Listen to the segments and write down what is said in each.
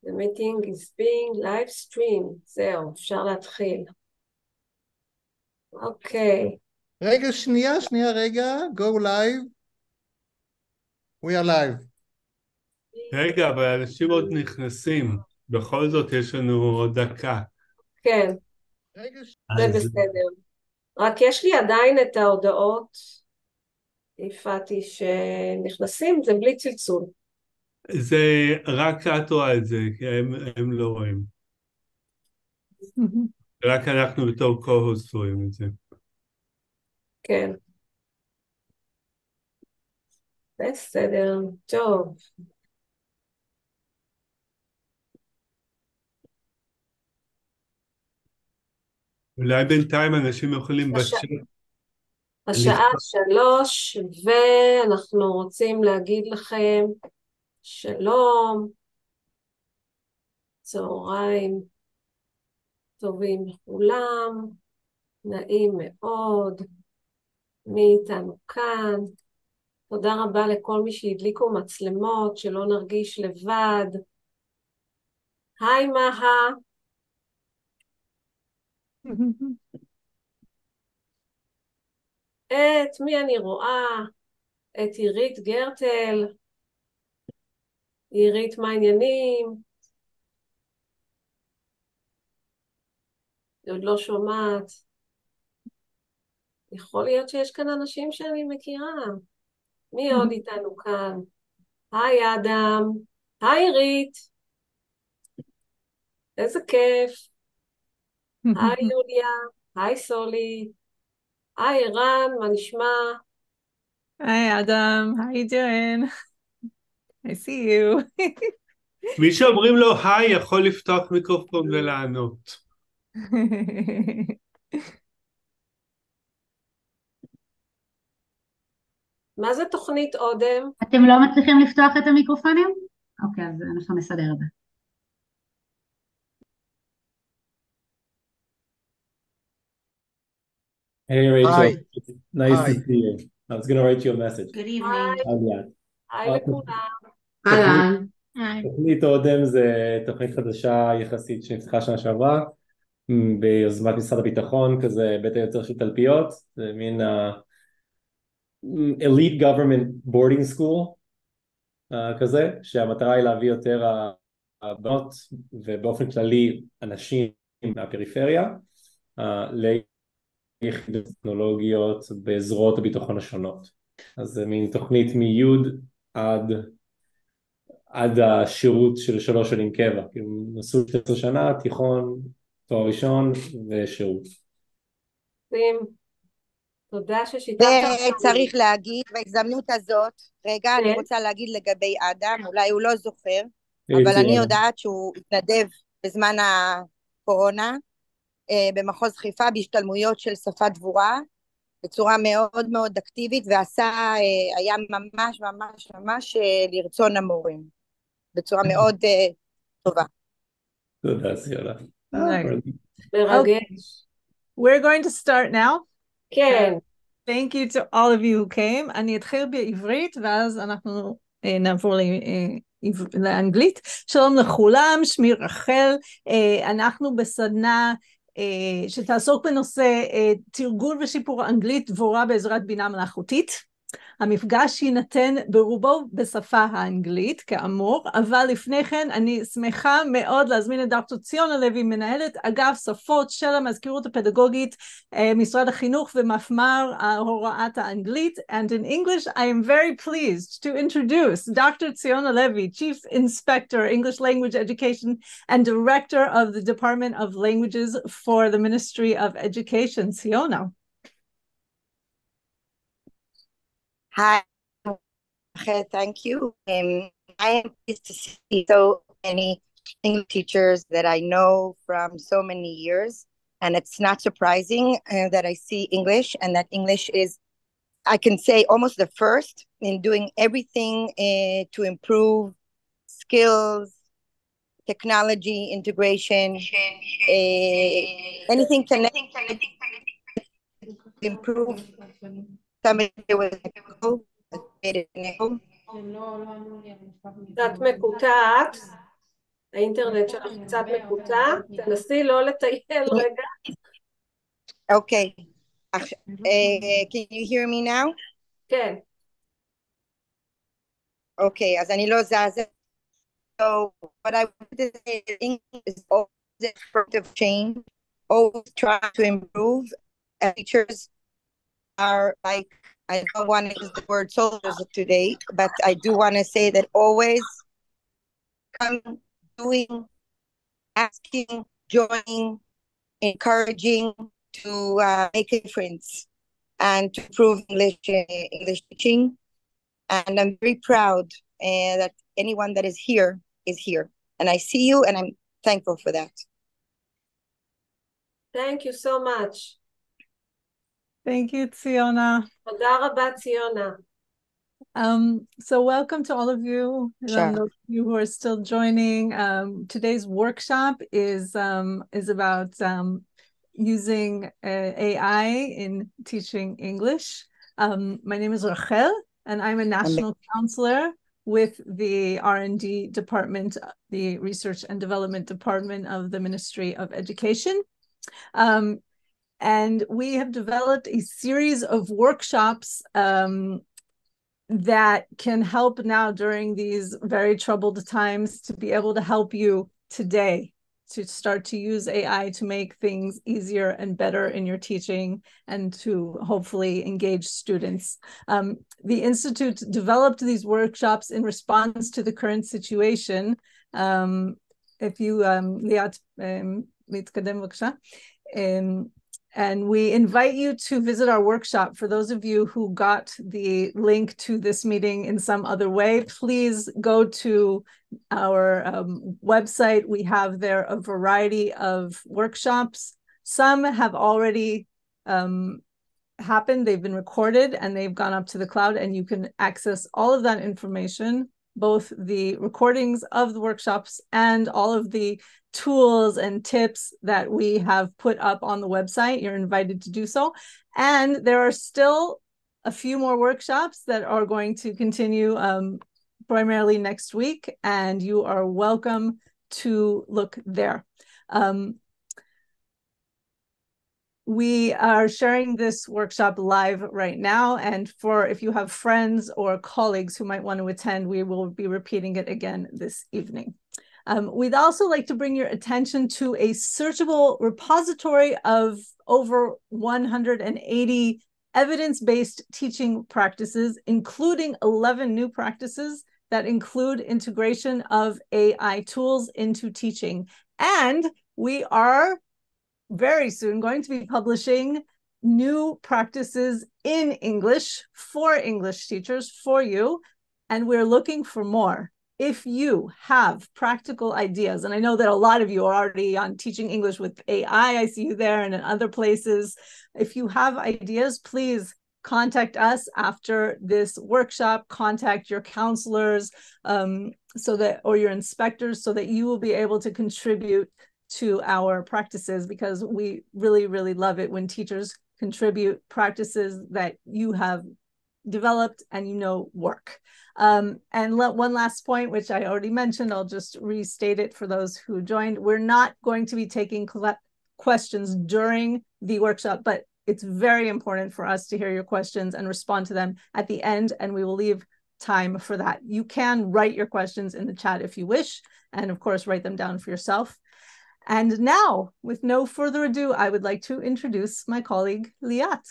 The meeting is being live streamed. זהו, אפשר להתחיל. אוקיי. רגע, שנייה, רגע. Go live. We are live. רגע, אבל אנשים עוד נכנסים. בכל זאת יש לנו עוד דקה. כן, זה בסדר. רק יש לי עדיין את ההודעות, הפעתי שנכנסים, זה בלי צלצול. זה רק את רואה את זה, כי הם לא רואים. רק אנחנו בתור co-host רואים את זה. כן. בסדר, טוב. אולי בינתיים אנשים יכולים השעה 3, ואנחנו רוצים להגיד לכם שלום, צהריים טובים לכולם, נעים מאוד, מי איתנו כאן, תודה רבה לכל מי שהדליקו מצלמות, שלא נרגיש לבד. היי מהה. את מי אני רואה? את עירית גרטל. עירית, מה העניינים? היא עוד לא שומעת. יכול להיות שיש כאן אנשים שאני מכירה. מי עוד איתנו כאן? היי אדם. היי עירית. איזה כיף. היי יוליה. היי סולי. היי ערן, מה נשמע? Hi Adam, how you doing? I see you. מי שאומרים לו היי יכול לפתוח מיקרופון ולענות. מה זה תוכנית אודם? אתם לא מצליחים לפתוח את המיקרופונים? אוקיי, אז אנחנו נסדר את זה. Hey Rachel, Hi. nice Hi. to see you. I was going to write you a message. Good evening. Hi, Liאת. היי לכולם. אהלן. היי. תוכנית אודם זה תוכנית חדשה יחסית שנפתחה שנה שעברה ביוזמת משרד הביטחון, כזה בית היוצר של תלפיות, זה מין elite government boarding school כזה, שהמטרה היא להביא יותר הבנות ובאופן כללי אנשים מהפריפריה ליחידות טכנולוגיות בזרועות הביטחון השונות. אז זה מין תוכנית מיוד עד השירות של 3 שנים קבע, כאילו נסו 12 שנה, תיכון, תואר ראשון ושירות. תודה ששיתפת. וצריך להגיד בהזדמנות הזאת, רגע, אני רוצה להגיד לגבי אדם, אולי הוא לא זוכר, אבל אני יודעת שהוא התנדב בזמן הקורונה, במחוז חיפה בהשתלמויות של שפת דבורה, בצורה מאוד מאוד אקטיבית, ועשה, היה ממש ממש ממש לרצון המורים, בצורה מאוד טובה. תודה, סיולה. מרגש. We're going to start now. כן. Thank you to all of you who came. אני אתחיל בעברית, ואז אנחנו נעבור לאנגלית. שלום לכולם, שמי רחל. אנחנו בסדנה שתעסוק בנושא תרגול ושיפור האנגלית דבורה בעזרת בינה מלאכותית. המפגש יינתן ברובו בשפה האנגלית כאמור, אבל לפני כן אני שמחה מאוד להזמין את דוקטור ציונה לוי, מנהלת אגף שפות של המזכירות הפדגוגית משרד החינוך ומפמ"ר הוראת האנגלית. And in English I am very pleased to introduce Dr. Tsiona Levy, Chief Inspector English Language Education and Director of the Department of Languages for the Ministry of Education. Tsiona. Hi, thank you. I am pleased to see so many English teachers that I know from so many years, and it's not surprising that I see English, and that English is, I can say, almost the first in doing everything to improve skills, technology, integration, anything connected to improve. Somebody was קצת מקוטעת, האינטרנט שלך קצת מקוטע, תנסי לא לטייל רגע. Okay. Can you hear me now? כן. Okay, אז אני לא זזה. So what I want to say is English is always a fruit of change, always trying to improve. Teachers are like, I don't want to use the word soldiers today, but I do want to say that always come doing, asking, joining, encouraging to make a difference and to improve English teaching. And I'm very proud that anyone that is here. And I see you and I'm thankful for that. Thank you so much. Thank you, Tsiona. תודה רבה, ציונה. So welcome to all of you, Sure. those of you who are still joining. Today's workshop is about using AI in teaching English. My name is Rachel, and I'm a national counselor with the R&D department, the Research and Development Department of the Ministry of Education. And we have developed a series of workshops that can help now during these very troubled times to be able to help you today to start to use AI to make things easier and better in your teaching and to hopefully engage students. The Institute developed these workshops in response to the current situation. If you, Liat, מתקדם בבקשה. And we invite you to visit our workshop. For those of you who got the link to this meeting in some other way, please go to our website. We have there a variety of workshops. Some have already happened. They've been recorded and they've gone up to the cloud, and you can access all of that information, both the recordings of the workshops and all of the tools and tips that we have put up on the website. You're invited to do so. And there are still a few more workshops that are going to continue primarily next week, and you are welcome to look there. We are sharing this workshop live right now, and if you have friends or colleagues who might want to attend, we will be repeating it again this evening. We'd also like to bring your attention to a searchable repository of over 180 evidence-based teaching practices, including 11 new practices that include integration of AI tools into teaching. And we are very soon going to be publishing new practices in English for English teachers for you, and we're looking for more. If you have practical ideas, and I know that a lot of you are already on Teaching English with AI, I see you there and in other places. If you have ideas, please contact us after this workshop, contact your counselors or your inspectors so that you will be able to contribute to our practices, because we really, really love it when teachers contribute practices that you have developed and work. And one last point, which I already mentioned, I'll just restate it for those who joined. We're not going to be taking questions during the workshop, but it's very important for us to hear your questions and respond to them at the end, and we will leave time for that. You can write your questions in the chat if you wish, and of course, write them down for yourself. And now, with no further ado, I would like to introduce my colleague, Liat.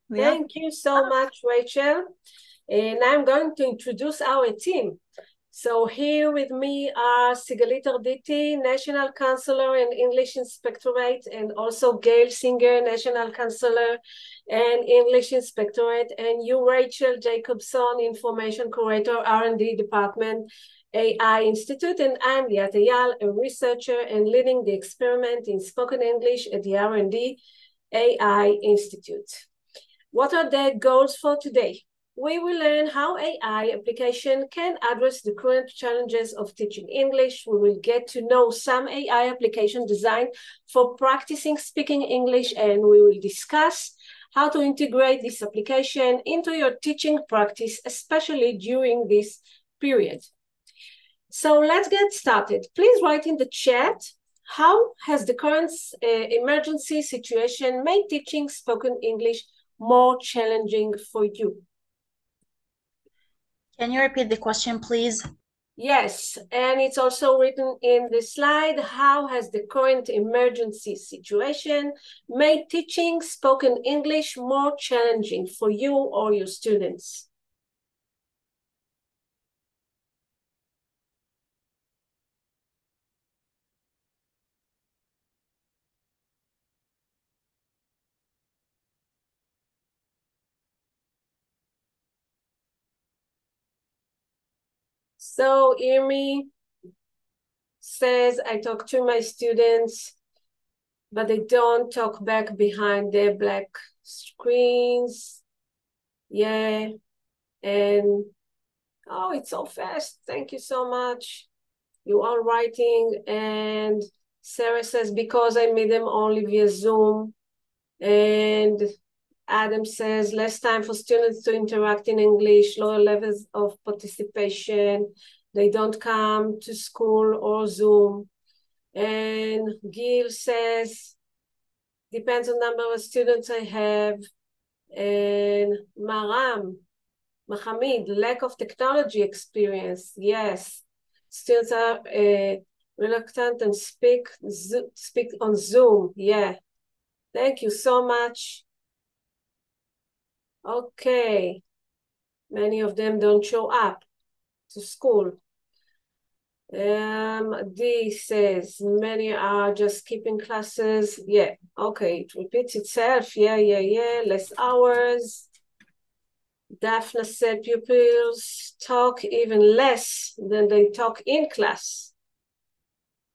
Thank you so much, Rachel. And I'm going to introduce our team. So here with me are Singlet Arditi, National Counselor and English Inspectorate, and also Geyl Singers, National Counselor and English Inspectorate, and you, Rachel Jacobson, Information Curator, R&D Department, AI Institute, and I'm Liat, a researcher and leading the experiment in spoken English at the R&D AI Institute. What are the goals for today? We will learn how AI application can address the current challenges of teaching English. We will get to know some AI application designed for practicing speaking English, and we will discuss how to integrate this application into your teaching practice, especially during this period. So let's get started. Please write in the chat, how has the current emergency situation made teaching spoken English more challenging for you? Can you repeat the question, please? Yes, and it's also written in the slide, how has the current emergency situation made teaching spoken English more challenging for you or your students? So Irmi says, I talk to my students, but they don't talk back behind their black screens. Yeah, and oh, it's so fast. Thank you so much. You are writing, and Sarah says, because I meet them only via Zoom. And Adam says, less time for students to interact in English, lower levels of participation. They don't come to school or Zoom. And Gil says, depends on number of students I have. And Mahamid, lack of technology experience. Yes, students are reluctant and speak on Zoom. Yeah, thank you so much. Okay, many of them don't show up to school. D says, many are just skipping classes. Yeah, okay, it repeats itself. Yeah, less hours. Daphne said pupils talk even less than they talk in class.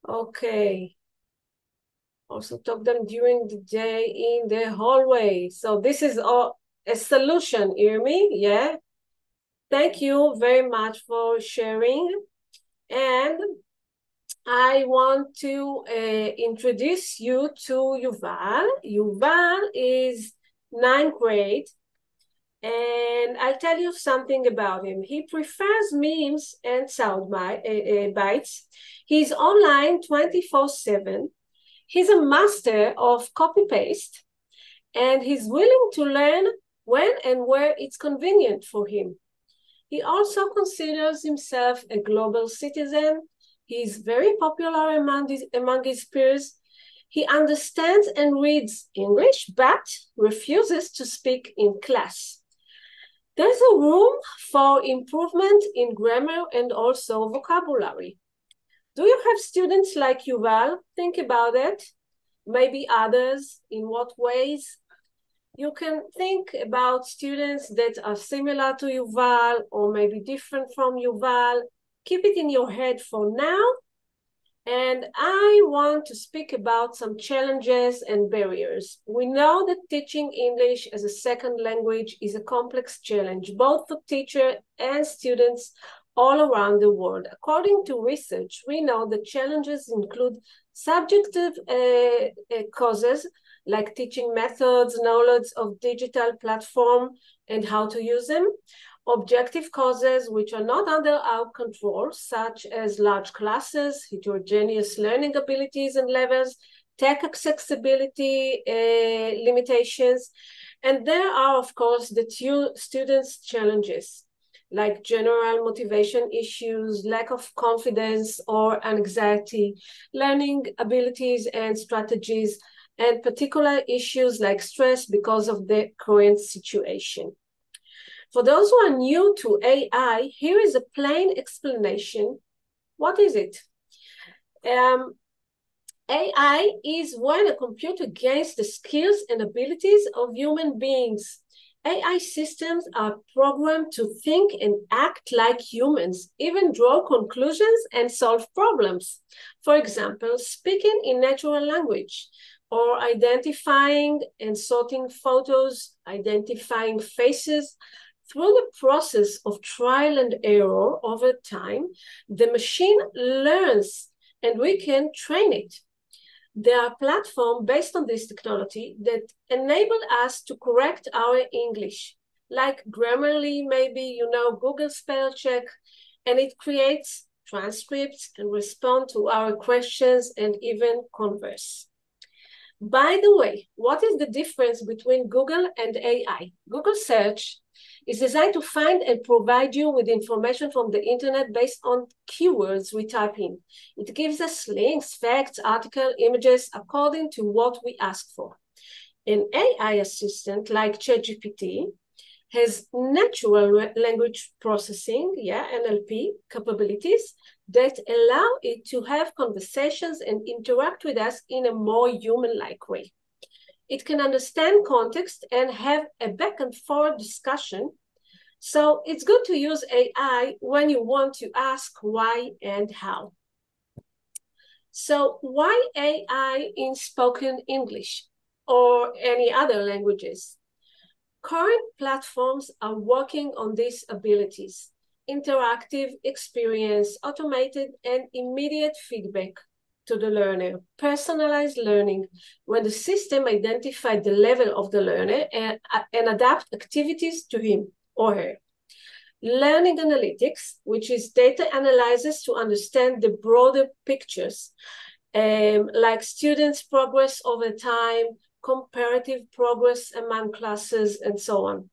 Okay. Also talk them during the day in the hallway. So this is a solution, Irmi, yeah? Thank you very much for sharing. And I want to introduce you to Yuval. Yuval is 9th grade. And I'll tell you something about him. He prefers memes and sound bites. He's online 24/7. He's a master of copy-paste, and he's willing to learn when and where it's convenient for him. He also considers himself a global citizen. He's very popular among his peers. He understands and reads English, but refuses to speak in class. There's a room for improvement in grammar and also vocabulary. Do you have students like Yuval? Think about it. Maybe others. In what ways? You can think about students that are similar to Yuval or maybe different from Yuval. Keep it in your head for now. And I want to speak about some challenges and barriers. We know that teaching English as a second language is a complex challenge, both for teachers and students all around the world. According to research, we know that challenges include subjective causes, like teaching methods, knowledge of digital platform and how to use them, objective causes which are not under our control, such as large classes, heterogeneous learning abilities and levels, tech accessibility limitations, and there are, of course, the students' challenges, like general motivation issues, lack of confidence or anxiety, learning abilities and strategies, and particular issues like stress because of the current situation. For those who are new to AI, here is a plain explanation. What is it? AI is when a computer gains the skills and abilities of human beings. AI systems are programmed to think and act like humans, even draw conclusions and solve problems. For example, speaking in natural language, or identifying and sorting photos, identifying faces. Through the process of trial and error over time, the machine learns and we can train it. There are platforms based on this technology that enable us to correct our English, like Grammarly, maybe, you know, Google spell check, and it creates transcripts and respond to our questions and even converse. By the way, what is the difference between Google and AI? Google search is designed to find and provide you with information from the internet based on keywords we type in. It gives us links, facts, articles, images according to what we ask for. An AI assistant like ChatGPT has natural language processing, NLP capabilities that allow it to have conversations and interact with us in a more human-like way. It can understand context and have a back and forth discussion. So it's good to use AI when you want to ask why and how. So why AI in spoken English or any other languages? Current platforms are working on these abilities: interactive experience, automated and immediate feedback to the learner, personalized learning, when the system identifies the level of the learner and adapt activities to him or her. Learning analytics, which is data analysis to understand the broader pictures, like students' progress over time, comparative progress among classes, and so on.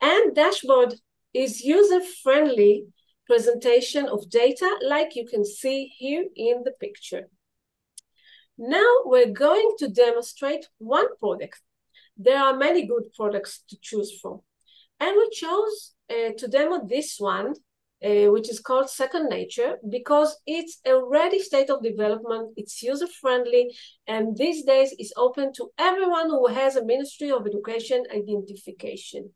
And dashboard is user-friendly presentation of data like you can see here in the picture. Now we're going to demonstrate one product. There are many good products to choose from. And we chose to demo this one, which is called Second Nature, because it's a ready state of development, it's user-friendly, and these days is open to everyone who has a Ministry of Education identification.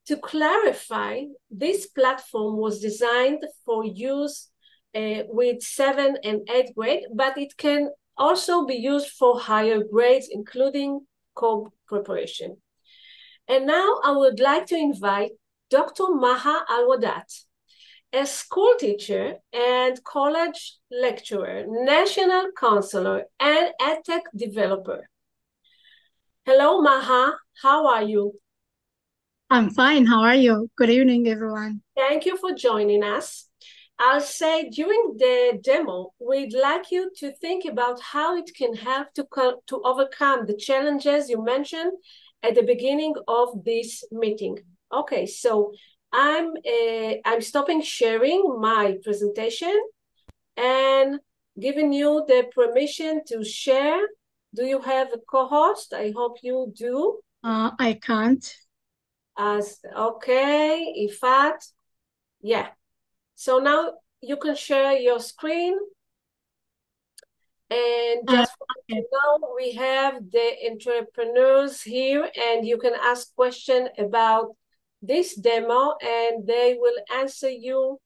To clarify, this platform was designed for use with 7th and 8th grade, but it can also be used for higher grades, including COB preparation. And now I would like to invite Dr. Maha Al-Wadat, a school teacher and college lecturer, national counselor, and edtech developer. Hello, Maha. How are you? I'm fine. How are you? Good evening, everyone. Thank you for joining us. I'll say during the demo, we'd like you to think about how it can help to overcome the challenges you mentioned at the beginning of this meeting. Okay, so I'm stopping sharing my presentation and giving you the permission to share. Do you have a co-host? I hope you do. I can't. Okay, Ifat. Yeah. So now you can share your screen. And just for you to know, we have the entrepreneurs here, and you can ask questions about this demo, and they will answer you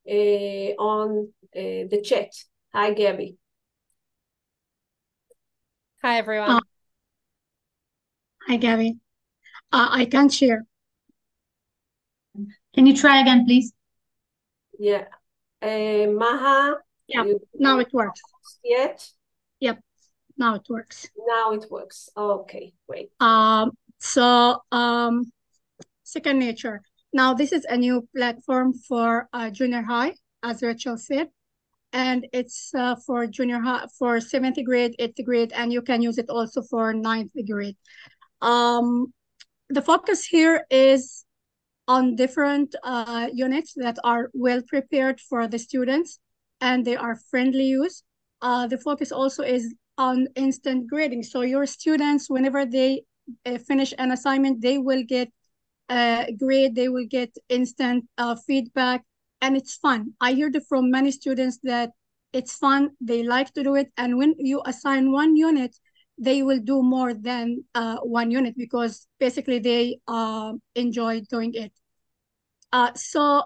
on the chat. Hi, Gabby. Hi, everyone. Hi, Gabby. I can't share. Can you try again, please? Yeah. Maha? Yeah, now it works. Yet? Yep, now it works. Now it works. Okay, great. Second Nature. Now this is a new platform for junior high, as Rachel said, and it's for junior high, for 7th grade, 8th grade, and you can use it also for 9th grade. The focus here is on different units that are well prepared for the students, and they are friendly use. The focus also is on instant grading. So your students, whenever they finish an assignment, they will get a grade, they will get instant feedback, and it's fun. I heard from many students that it's fun, they like to do it, and when you assign one unit, they will do more than one unit because basically they enjoy doing it. So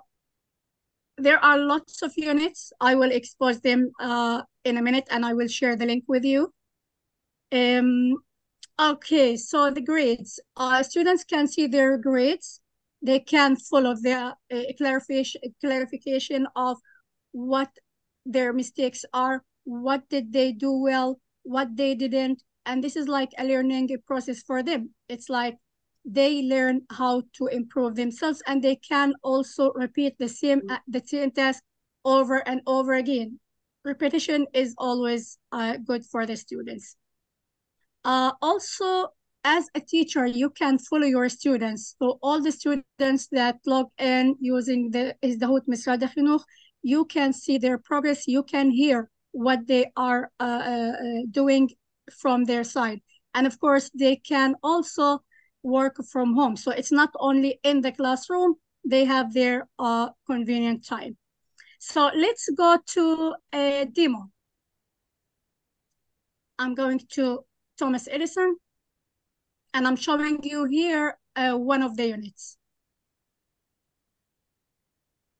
there are lots of units. I will expose them in a minute, and I will share the link with you. Okay, so the grades. Students can see their grades. They can follow the clarification of what their mistakes are, what did they do well, what they didn't. And this is like a learning process for them. It's like they learn how to improve themselves, and they can also repeat the same task over and over again. Repetition is always good for the students. Also, as a teacher, you can follow your students. So all the students that log in using the הזדהות משרד החינוך, you can see their progress. You can hear what they are doing from their side. And of course, they can also work from home. So it's not only in the classroom, they have their convenient time. So let's go to a demo. I'm going to Thomas Edison, and I'm showing you here one of the units.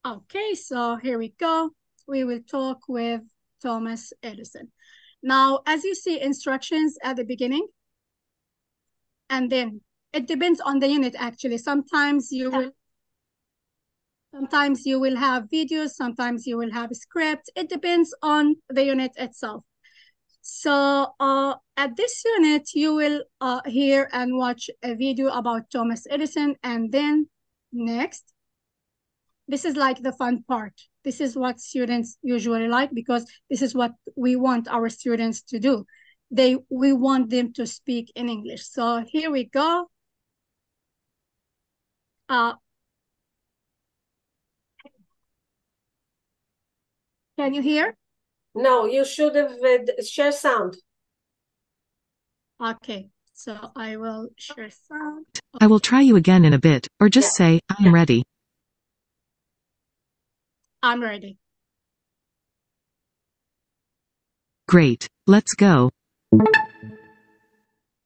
Okay, so here we go. We will talk with Thomas Edison. Now, as you see instructions at the beginning, and then it depends on the unit actually. Sometimes you will have videos, sometimes you will have a script. It depends on the unit itself. So at this unit, you will hear and watch a video about Thomas Edison, and then next, this is like the fun part. This is what students usually like, because this is what we want our students to do. We want them to speak in English. So here we go. Can you hear? No, you should have share sound. Okay, so I will share sound. I will try you again in a bit, or just say, I'm ready. I'm ready. Great, let's go.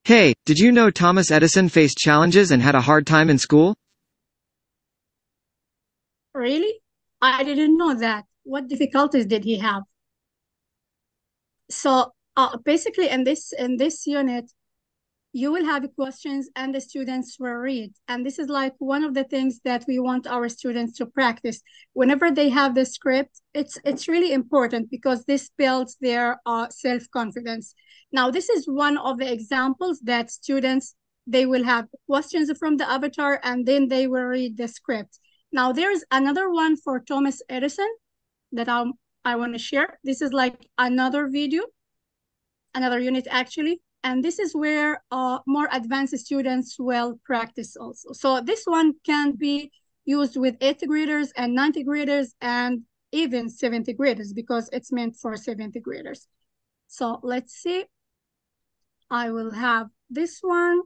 Hey, did you know Thomas Edison faced challenges and had a hard time in school? Really? I didn't know that. What difficulties did he have? So basically in this unit, you will have questions and the students will read. And this is like one of the things that we want our students to practice. Whenever they have the script, it's really important, because this builds their self-confidence. Now, this is one of the examples that students, they will have questions from the avatar, and then they will read the script. Now, there's another one for Thomas Edison that I want to share. This is like another video, another unit actually. And this is where more advanced students will practice also. So this one can be used with 8th graders and 9th graders and even 7th graders, because it's meant for 7th graders. So let's see. I will have this one.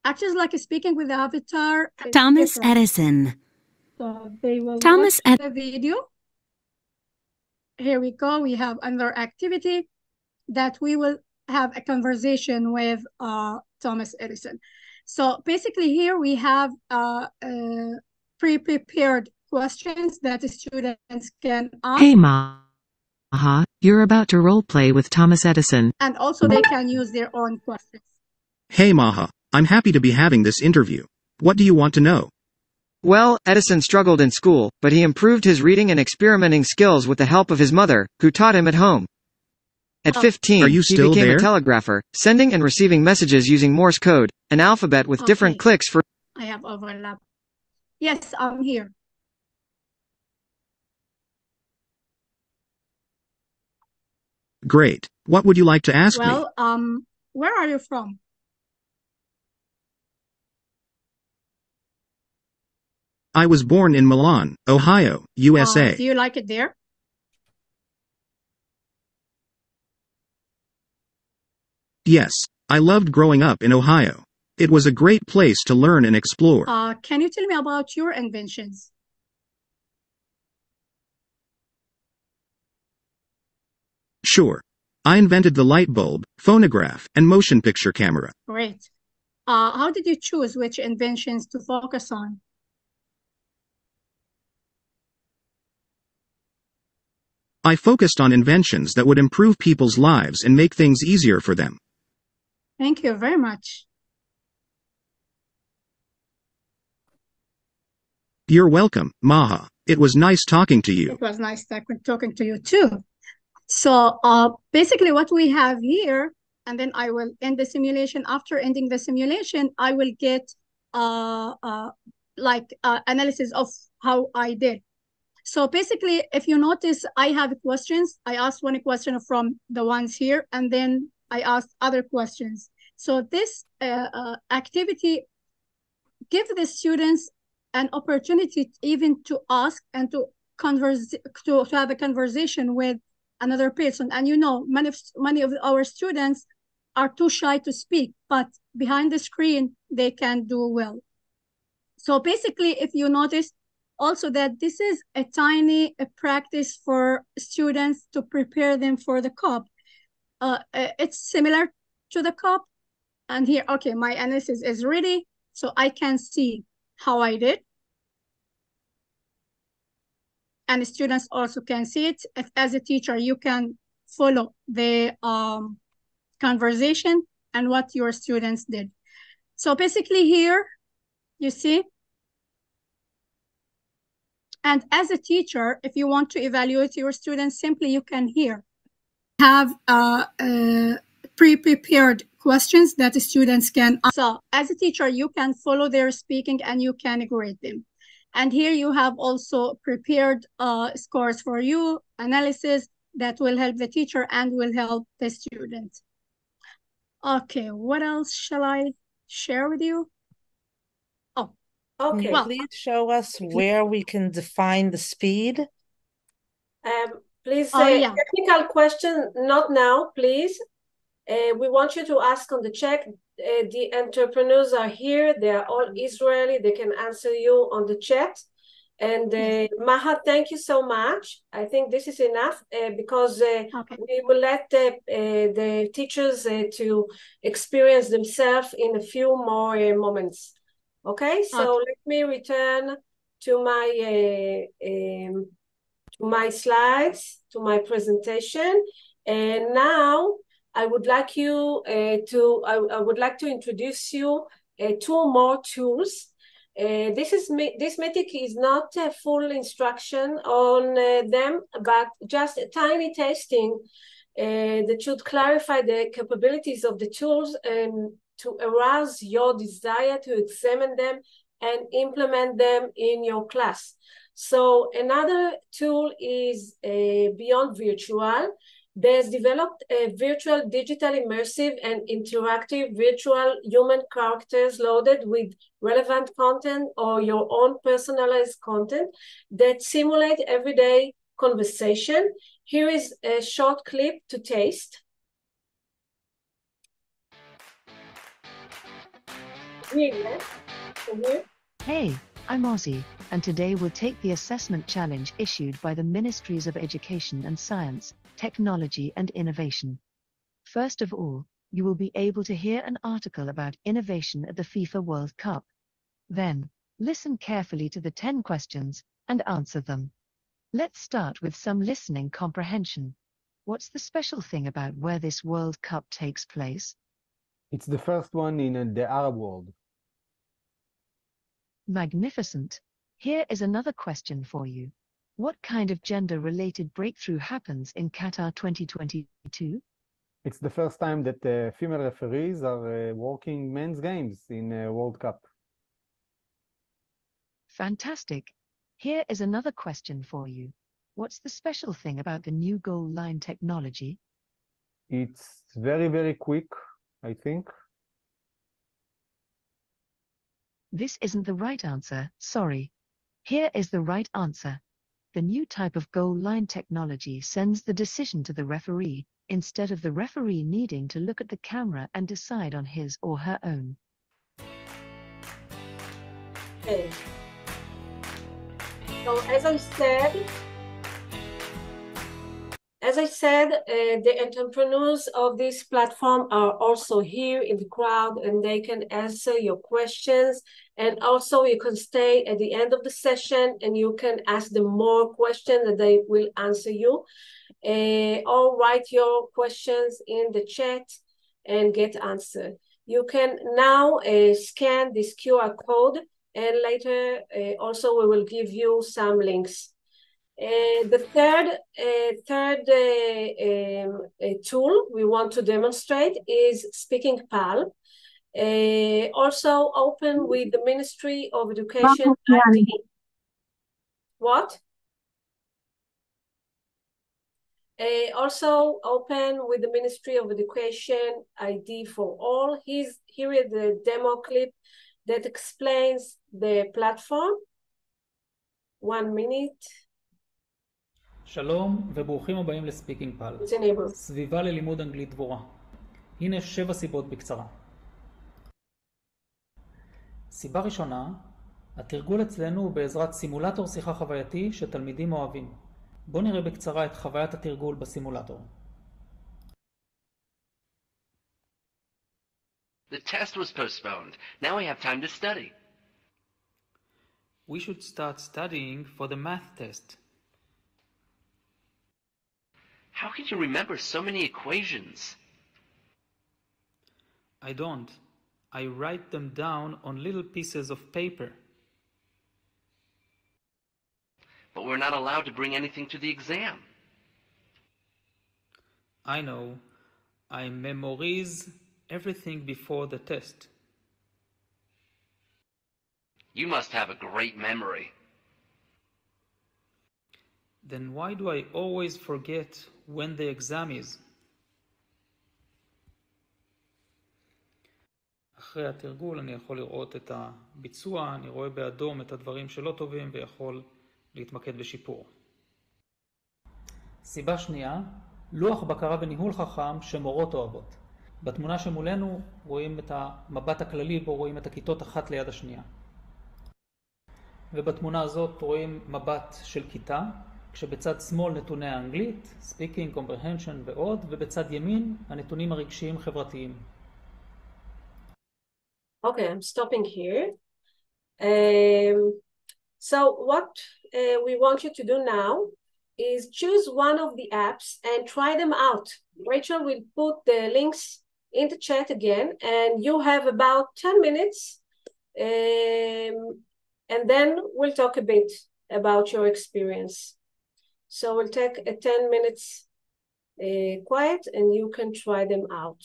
Actually, it's like speaking with the avatar. Thomas Edison. So they will Thomas watch the video. Here we go. We have another activity that we will have a conversation with Thomas Edison. So basically here we have pre-prepared questions that the students can ask. Hey, Maha, you're about to role play with Thomas Edison. And also they can use their own questions. Hey, Maha, I'm happy to be having this interview. What do you want to know? Well, Edison struggled in school, but he improved his reading and experimenting skills with the help of his mother, who taught him at home. At 15, he became a telegrapher, sending and receiving messages using Morse code, an alphabet with different clicks for... I have overlap. Yes, I'm here. Great. What would you like to ask me? Well, where are you from? I was born in Milan, Ohio, USA. Do you like it there? Yes, I loved growing up in Ohio. It was a great place to learn and explore. Can you tell me about your inventions? Sure. I invented the light bulb, phonograph, and motion picture camera. Great. How did you choose which inventions to focus on? I focused on inventions that would improve people's lives and make things easier for them. Thank you very much. You're welcome, Maha. It was nice talking to you. It was nice talking to you too. So basically what we have here, and then I will end the simulation. After ending the simulation, I will get analysis of how I did. So basically, if you notice, I have questions. I asked one question from the ones here, and then I asked other questions. So this activity gives the students an opportunity even to ask and to have a conversation with another person. And you know, many of our students are too shy to speak, but behind the screen, they can do well. So basically, if you notice also that this is a tiny practice for students to prepare them for the COP. It's similar to the COP. And here, okay, my analysis is ready. So I can see how I did. And the students also can see it. If, as a teacher, you can follow the conversation and what your students did. So basically here, you see. And as a teacher, if you want to evaluate your students, simply you can here have pre-prepared questions that the students can answer. So as a teacher, you can follow their speaking and you can grade them. And here you have also prepared scores for you, analysis that will help the teacher and will help the student. Okay, what else shall I share with you? Oh, okay. Can you please show us where we can define the speed? Please, technical question, not now, please. We want you to ask on the chat. The entrepreneurs are here. They are all Israeli. They can answer you on the chat. And Maha, thank you so much. I think this is enough because we will let the teachers to experience themselves in a few more moments. Okay, so let me return to my slides, to my presentation. And now I would like you I would like to introduce you two more tools. This meeting is not a full instruction on them, but just a tiny testing that should clarify the capabilities of the tools and to arouse your desire to examine them and implement them in your class. So another tool is Beyond Virtual. There's developed a virtual, digital, immersive, and interactive virtual human characters loaded with relevant content or your own personalized content that simulate everyday conversation. Here is a short clip to taste. Hey, I'm Ozzy, and today we'll take the assessment challenge issued by the Ministries of Education and Science, Technology and Innovation. First of all, you will be able to hear an article about innovation at the FIFA World Cup. Then, listen carefully to the 10 questions and answer them. Let's start with some listening comprehension. What's the special thing about where this World Cup takes place? It's the first one in the Arab world. Magnificent. Here is another question for you. What kind of gender-related breakthrough happens in Qatar 2022? It's the first time that female referees are working men's games in World Cup. Fantastic. Here is another question for you. What's the special thing about the new goal line technology? It's very, very quick, I think. This isn't the right answer, sorry. Here is the right answer. The new type of goal line technology sends the decision to the referee, instead of the referee needing to look at the camera and decide on his or her own. Okay. So as I said, the entrepreneurs of this platform are also here in the crowd and they can answer your questions. And also you can stay at the end of the session and you can ask them more questions and they will answer you. Or write your questions in the chat and get answered. You can now scan this QR code and later also we will give you some links. The third tool we want to demonstrate is Speaking PAL, also open with the Ministry of Education ID. What? Also open with the Ministry of Education ID for all. Here is the demo clip that explains the platform. 1 minute. שלום וברוכים הבאים לספיקינג פאל, סביבה ללימוד אנגלית דבורה. הנה 7 סיבות בקצרה. סיבה ראשונה, התרגול אצלנו הוא בעזרת סימולטור שיחה חווייתי שתלמידים אוהבים. בואו נראה בקצרה את חוויית התרגול בסימולטור. The test was postponed. Now we have time to study. We should start studying for the math test. How can you remember so many equations? I don't. I write them down on little pieces of paper. But we're not allowed to bring anything to the exam. I know. I memorize everything before the test. You must have a great memory. Then why do I always forget when the exam is? אחרי התרגול אני יכול לראות את הביצוע, אני רואה באדום את הדברים שלא טובים ויכול להתמקד בשיפור. סיבה שנייה, לוח בקרה וניהול חכם שמורות אוהבות. בתמונה שמולנו רואים את המבט הכללי בו רואים את הכיתות אחת ליד השנייה. ובתמונה הזאת רואים מבט של כיתה, כשבצד שמאל נתוני האנגלית, speaking, comprehension ועוד, ובצד ימין הנתונים הרגשיים חברתיים. Okay, I'm stopping here. So what we want you to do now is choose one of the apps and try them out. Rachel will put the links in the chat again, and you have about 10 minutes, and then we'll talk a bit about your experience. So we'll take a 10 minutes quiet, and you can try them out.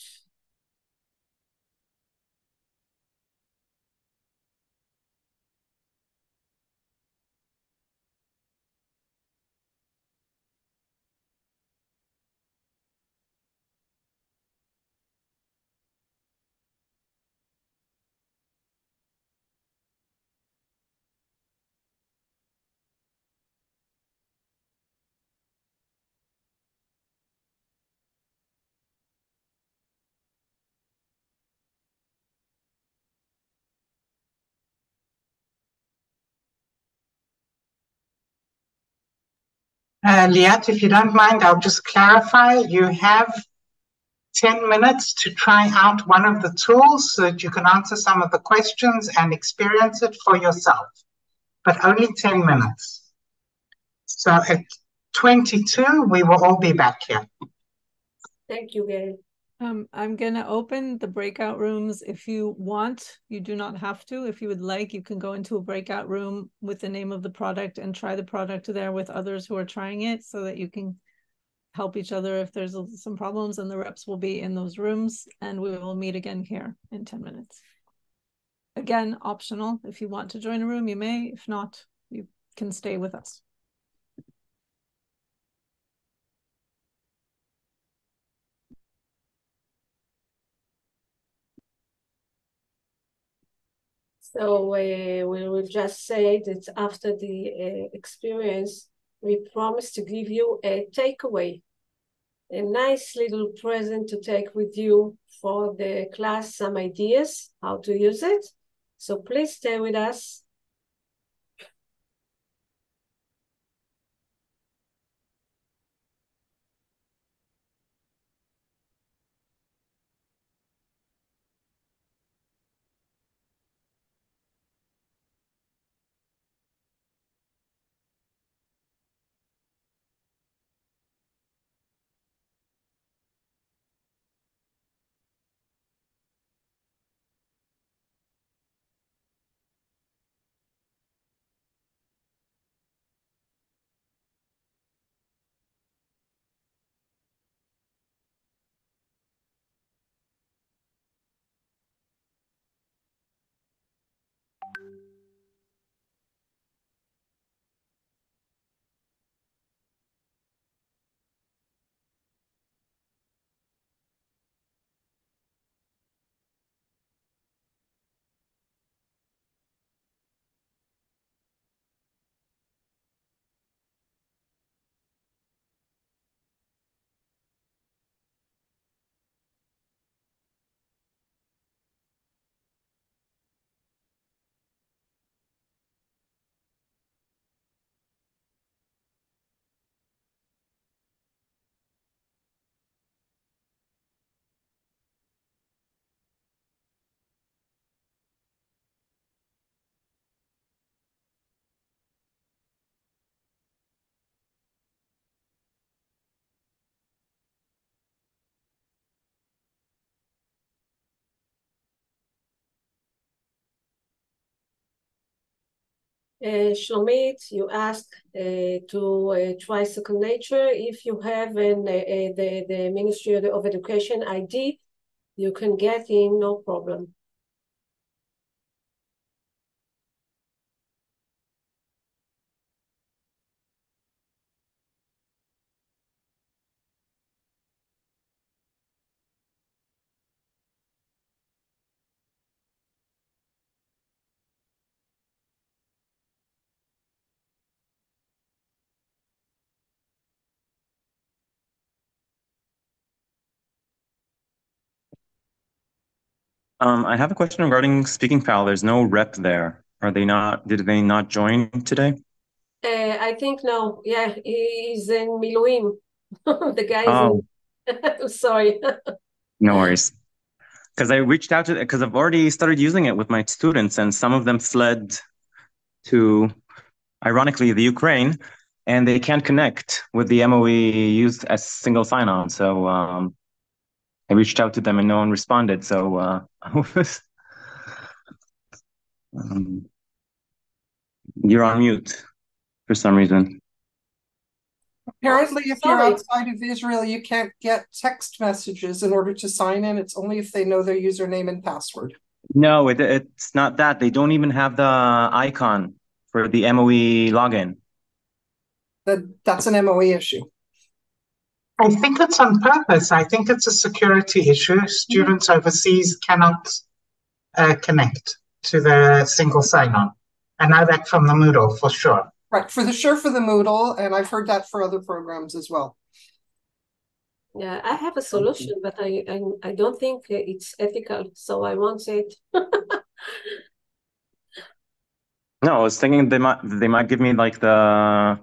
Liאת, if you don't mind, I'll just clarify. You have 10 minutes to try out one of the tools so that you can answer some of the questions and experience it for yourself, but only 10 minutes. So at 22, we will all be back here. Thank you, Gary. I'm going to open the breakout rooms. If you want, you do not have to. If you would like, you can go into a breakout room with the name of the product and try the product there with others who are trying it so that you can help each other if there's some problems, and the reps will be in those rooms, and we will meet again here in 10 minutes. Again, optional. If you want to join a room, you may. If not, you can stay with us. So we will just say that after the experience, we promise to give you a takeaway, a nice little present to take with you for the class, some ideas how to use it. So please stay with us. Shlomit, you ask to try second nature. If you have the Ministry of Education ID, you can get in, no problem. I have a question regarding Speaking Pal. There's no rep there. Did they not join today? I think no. Yeah, he's in Miluim. The guy is in... Sorry. No worries. Because I reached out because I've already started using it with my students, and some of them fled to, ironically, the Ukraine, and they can't connect with the MOE used as single sign-on. So I reached out to them and no one responded. So you're on mute for some reason. Apparently, if you're outside of Israel, you can't get text messages in order to sign in. It's only if they know their username and password. No, it's not that. They don't even have the icon for the MOE login. That's an MOE issue. I think it's on purpose. I think it's a security issue. Students overseas cannot connect to the single sign-on. I know that from the Moodle for sure. Right, for the Moodle, and I've heard that for other programs as well. Yeah, I have a solution, but I don't think it's ethical, so I won't say it. No, I was thinking they might give me like the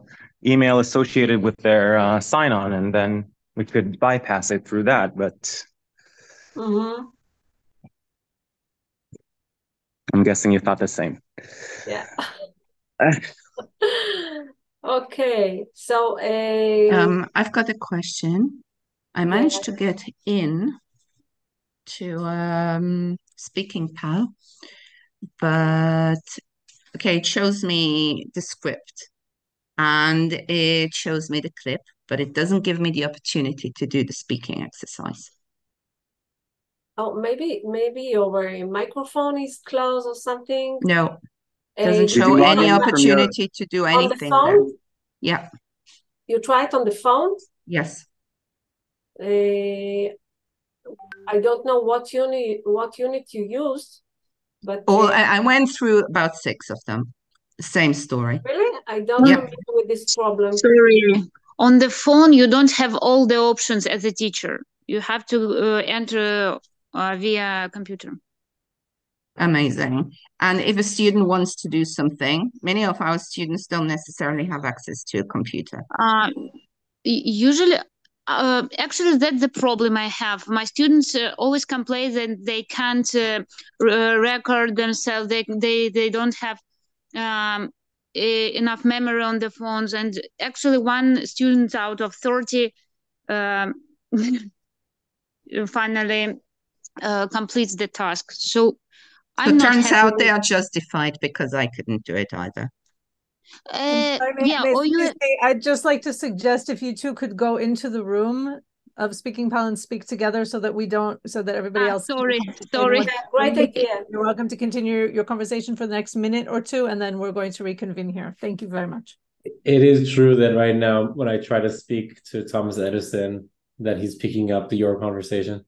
email associated with their sign-on, and then we could bypass it through that. But I'm guessing you thought the same. Yeah. Okay, so I've got a question. I managed to get in to Speaking Pal, but okay, it shows me the script and it shows me the clip, but it doesn't give me the opportunity to do the speaking exercise. Oh, maybe your microphone is closed or something. No, doesn't show any opportunity to do anything. On the phone? There. Yeah. You try it on the phone? Yes. I don't know what unit you used, but I went through about 6 of them. The same story. Really? I don't remember with this problem. Sorry. On the phone, you don't have all the options as a teacher. You have to enter via computer. Amazing. And if a student wants to do something, many of our students don't necessarily have access to a computer. Usually, actually, that's the problem I have. My students always complain that they can't record themselves. They don't have enough memory on the phones. And actually, one student out of 30 finally completes the task. So it turns out they are justified because I couldn't do it either. I'd just like to suggest if you two could go into the room of Speaking Pal and speak together so that everybody else. Sorry. Great idea. You're welcome to continue your conversation for the next minute or two, and then we're going to reconvene here. Thank you very much. It is true that right now, when I try to speak to Thomas Edison, that he's picking up your conversation.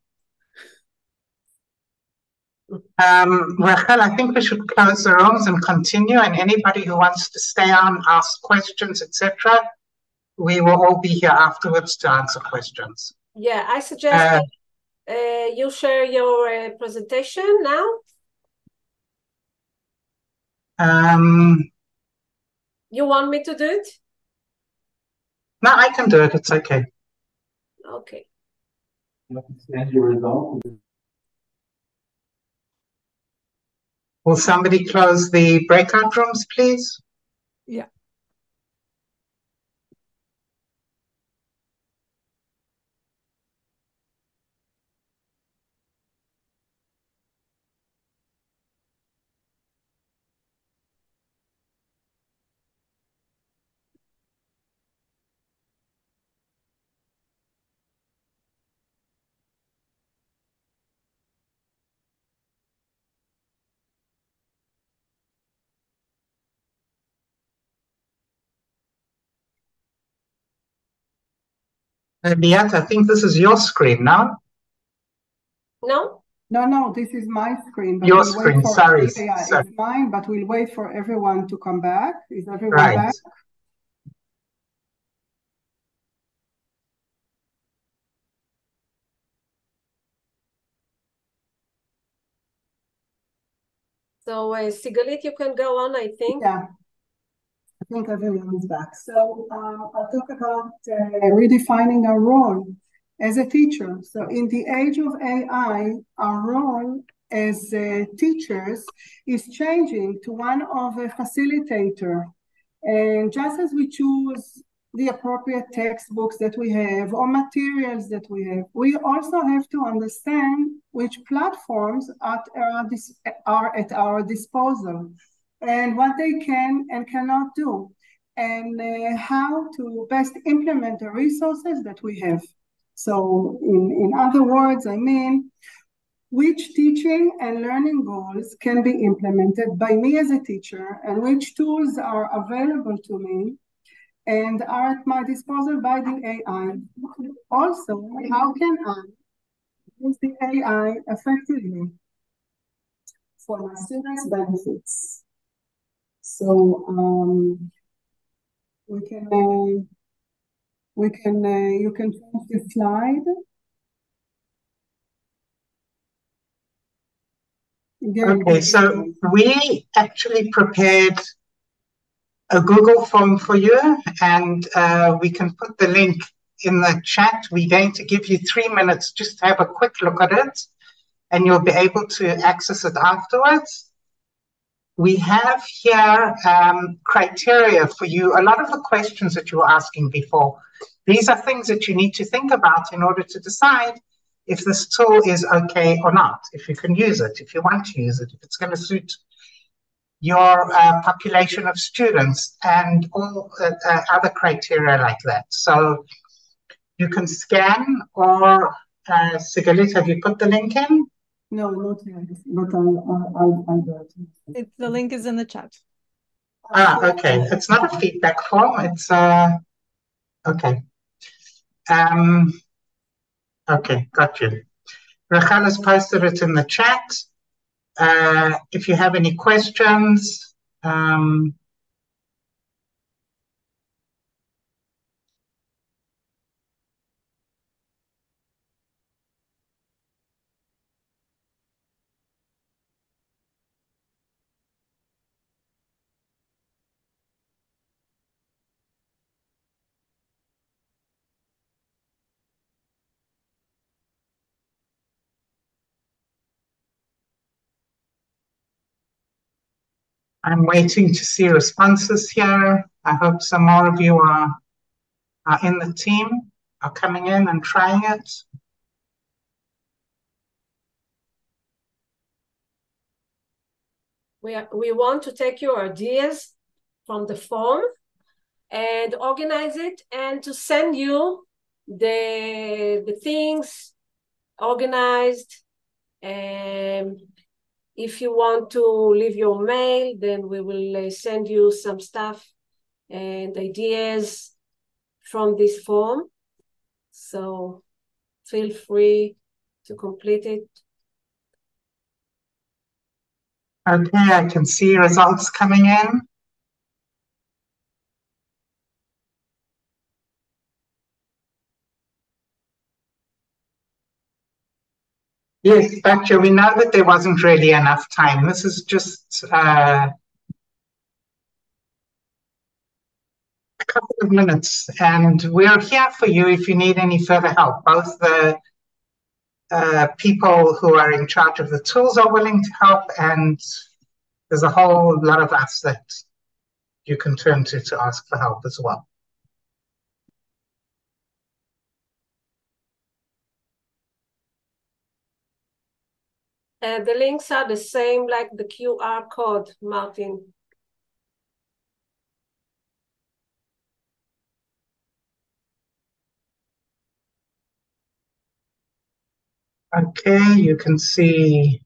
Rachel, I think we should close the rooms and continue, and anybody who wants to stay on, ask questions, etc., we will all be here afterwards to answer questions. Yeah, I suggest you share your presentation now. You want me to do it? No, I can do it. It's okay. Okay. Send your result. Will somebody close the breakout rooms, please? Yeah. Liat, I think this is your screen now. No? No, this is my screen. But Your we'll screen, wait for, sorry. yeah, sorry. it's mine, but we'll wait for everyone to come back. Is everyone Right. back? So, Sigalit, you can go on, I think. Yeah, I think everyone is back. So I'll talk about redefining our role as a teacher. So in the age of AI, our role as teachers is changing to one of a facilitator. And just as we choose the appropriate textbooks that we have or materials that we have, we also have to understand which platforms are at our disposal and what they can and cannot do, and how to best implement the resources that we have. So in other words, I mean, which teaching and learning goals can be implemented by me as a teacher, and which tools are available to me and are at my disposal by the AI. Also, how can I use the AI effectively for my students' benefits? So you can change the slide. Okay, so we actually prepared a Google form for you, and we can put the link in the chat. We're going to give you 3 minutes just to have a quick look at it, and you'll be able to access it afterwards. We have here criteria for you. A lot of the questions that you were asking before, these are things that you need to think about in order to decide if this tool is okay or not, if you can use it, if you want to use it, if it's going to suit your population of students, and all other criteria like that. So you can scan, or Sigalit, have you put the link in? No, not yet, but I'll do it. The link is in the chat. Ah, okay. It's not a feedback form. It's okay. Okay, got you. Rachel has posted it in the chat. If you have any questions, I'm waiting to see responses here. I hope some more of you are in the team, are coming in and trying it. We want to take your ideas from the form and organize it, and to send you the things organized. And if you want to leave your mail, then we will send you some stuff and ideas from this form. So feel free to complete it. Okay, I can see results coming in. Yes, Bachelor, we know that there wasn't really enough time. This is just a couple of minutes, and we're here for you if you need any further help. Both the people who are in charge of the tools are willing to help, and there's a whole lot of us that you can turn to ask for help as well. The links are the same like the QR code, Martin. Okay, you can see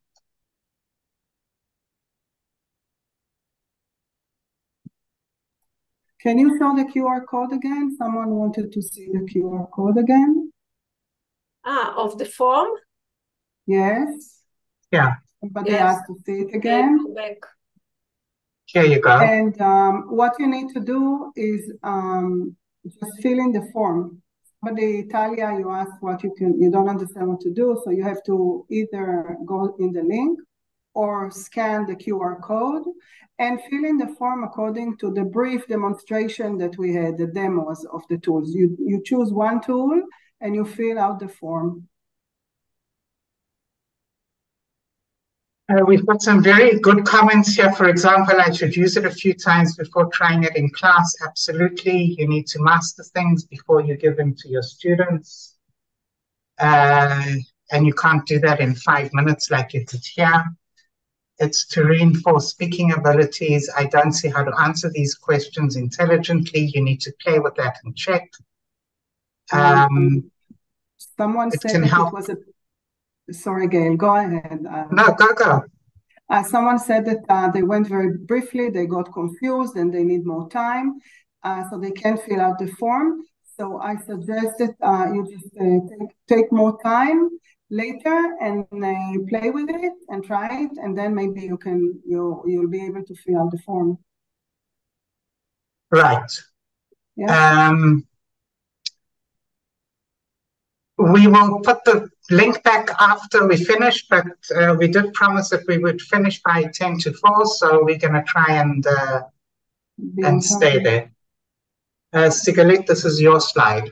Can you show the QR code again? Someone wanted to see the QR code again. Of the form? Yes. Yeah. Somebody Yes. asked to see it again. Back. Here you go. And what you need to do is just fill in the form. Somebody, Talia, you asked you don't understand what to do, so you have to either go in the link or scan the QR code and fill in the form according to the brief demonstration that we had, the demos of the tools. You choose one tool and you fill out the form. We've got some very good comments here. For example, I should use it a few times before trying it in class. Absolutely. You need to master things before you give them to your students. And you can't do that in 5 minutes like you did here. It's to reinforce speaking abilities. I don't see how to answer these questions intelligently. You need to play with that and check. Someone said that it was a... Sorry, Gail, go ahead. No, go. Someone said that they went very briefly, they got confused and they need more time, so they can't fill out the form. So I suggest that you just take more time later and play with it and try it, and then maybe you'll be able to fill out the form. Right. Yeah. We will put the link back after we finish, but we did promise that we would finish by 10 to 4, so we're going to try and stay there. Sigalit, this is your slide.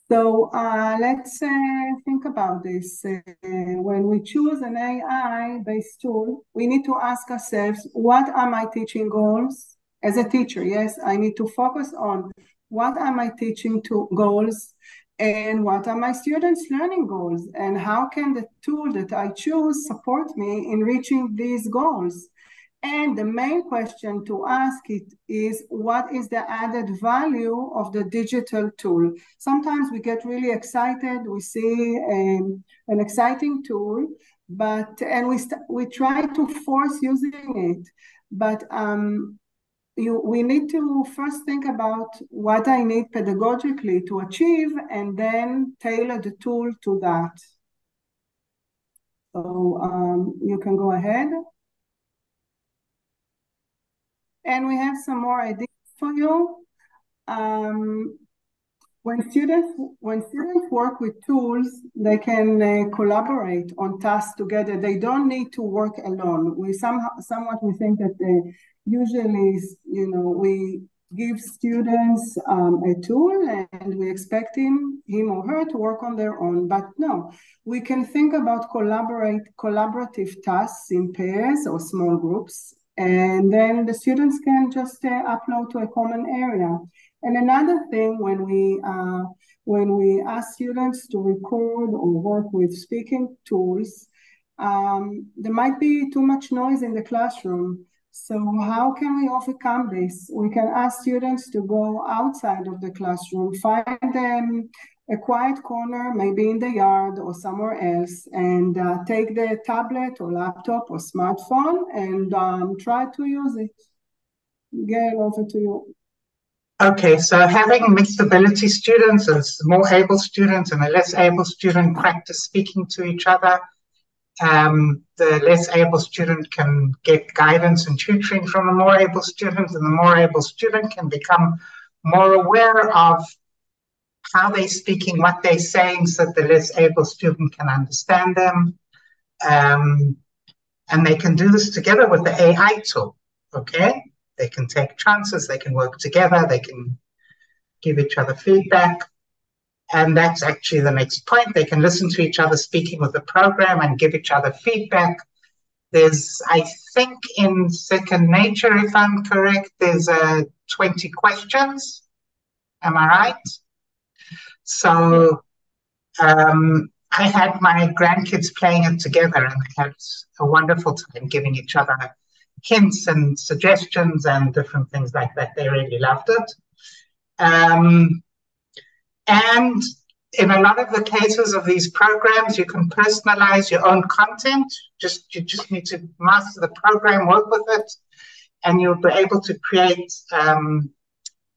So let's think about this. When we choose an AI-based tool, we need to ask ourselves, what are my teaching goals? As a teacher, yes, I need to focus on what are my teaching goals and what are my students' learning goals, and how can the tool that I choose support me in reaching these goals? And the main question to ask it is, what is the added value of the digital tool? Sometimes we get really excited, we see an exciting tool, and we try to force using it, but we need to first think about what I need pedagogically to achieve and then tailor the tool to that. So you can go ahead. And we have some more ideas for you. When students work with tools, they can collaborate on tasks together. They don't need to work alone. We think that usually, we give students a tool and we expect him or her to work on their own. But no, we can think about collaborative tasks in pairs or small groups. And then the students can just upload to a common area. And another thing, when we ask students to record or work with speaking tools, there might be too much noise in the classroom. So how can we overcome this? We can ask students to go outside of the classroom, find a quiet corner, maybe in the yard or somewhere else, and take the tablet or laptop or smartphone and try to use it. Gail, over to you. Okay, so having mixed ability students, and more able students and a less able student practice speaking to each other. The less able student can get guidance and tutoring from the more able student, and the more able student can become more aware of how they're speaking, what they're saying, so that the less able student can understand them. And they can do this together with the AI tool, okay? They can take chances, they can work together, they can give each other feedback. And that's actually the next point. They can listen to each other speaking with the program and give each other feedback. There's, I think in Second Nature, if I'm correct, there's 20 questions. Am I right? So I had my grandkids playing it together and they had a wonderful time giving each other hints and suggestions and different things like that. They really loved it. And in a lot of the cases of these programs, you can personalize your own content. You just need to master the program, work with it. and you'll be able to create